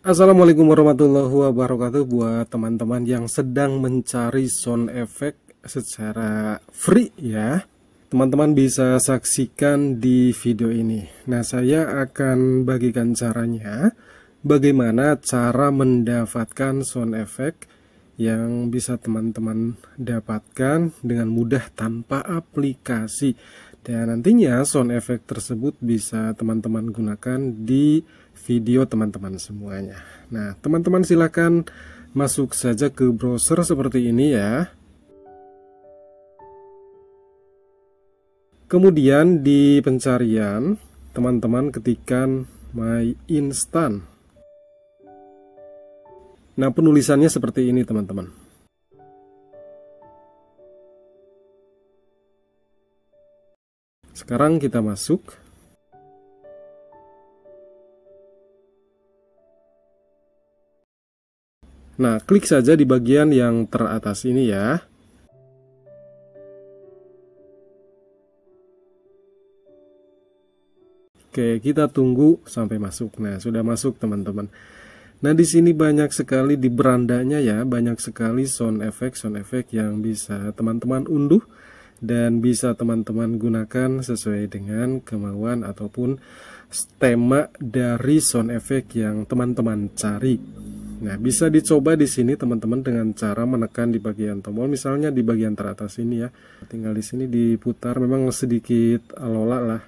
Assalamualaikum warahmatullahi wabarakatuh. Buat teman-teman yang sedang mencari sound effect secara free ya, teman-teman bisa saksikan di video ini. Nah, saya akan bagikan caranya, bagaimana cara mendapatkan sound effect yang bisa teman-teman dapatkan dengan mudah tanpa aplikasi. Dan nantinya sound effect tersebut bisa teman-teman gunakan di video teman-teman semuanya. Nah, teman-teman silakan masuk saja ke browser seperti ini ya. Kemudian di pencarian, teman-teman ketikkan My Instant. Nah, penulisannya seperti ini teman-teman. Sekarang kita masuk. Nah, klik saja di bagian yang teratas ini ya. Oke, kita tunggu sampai masuk. Nah, sudah masuk teman-teman. Nah, di sini banyak sekali di berandanya ya, banyak sekali sound effect yang bisa teman-teman unduh dan bisa teman-teman gunakan sesuai dengan kemauan ataupun tema dari sound effect yang teman-teman cari. Nah, bisa dicoba di sini teman-teman dengan cara menekan di bagian tombol, misalnya di bagian teratas ini ya. Tinggal di sini diputar, memang sedikit alola lah.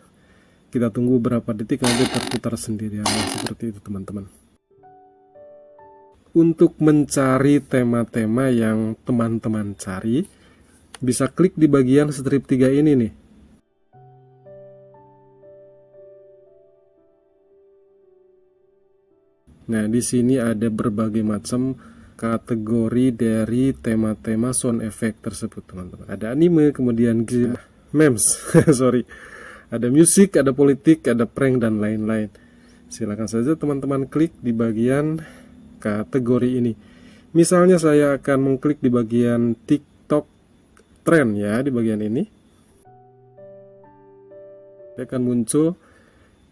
Kita tunggu berapa detik nanti terputar sendiri. Nah, seperti itu teman-teman. Untuk mencari tema-tema yang teman-teman cari, bisa klik di bagian strip 3 ini nih. Nah, di sini ada berbagai macam kategori dari tema-tema sound effect tersebut, teman-teman. Ada anime, kemudian memes, sorry. Ada musik, ada politik, ada prank dan lain-lain. Silakan saja teman-teman klik di bagian kategori ini. Misalnya saya akan mengklik di bagian TikTok trend ya, di bagian ini. Akan muncul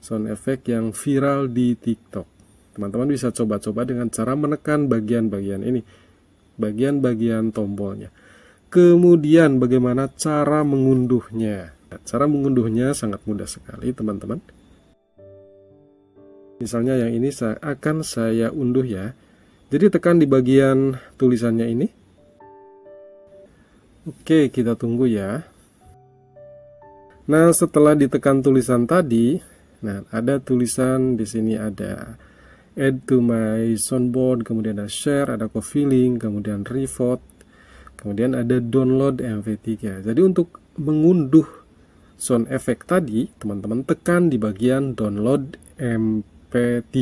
sound effect yang viral di TikTok. Teman-teman bisa coba-coba dengan cara menekan bagian-bagian ini, bagian-bagian tombolnya. Kemudian bagaimana cara mengunduhnya? Cara mengunduhnya sangat mudah sekali teman-teman. Misalnya yang ini akan saya unduh ya. Jadi tekan di bagian tulisannya ini. Oke, kita tunggu ya. Nah, setelah ditekan tulisan tadi, nah ada tulisan di sini, ada add to my soundboard, kemudian ada share, ada co-filling, kemudian revote, kemudian ada download MP3. Jadi untuk mengunduh sound effect tadi, teman-teman tekan di bagian download MP3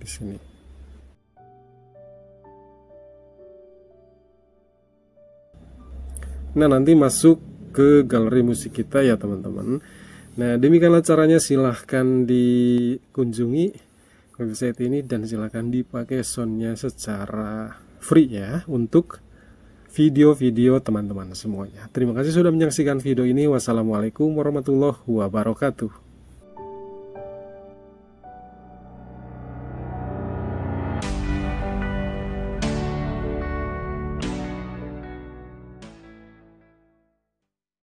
di sini. Nah, nanti masuk ke galeri musik kita ya teman-teman. Nah, demikianlah caranya, silahkan dikunjungi website ini dan silahkan dipakai soundnya secara free ya untuk video-video teman-teman semuanya. Terima kasih sudah menyaksikan video ini. Wassalamualaikum warahmatullahi wabarakatuh.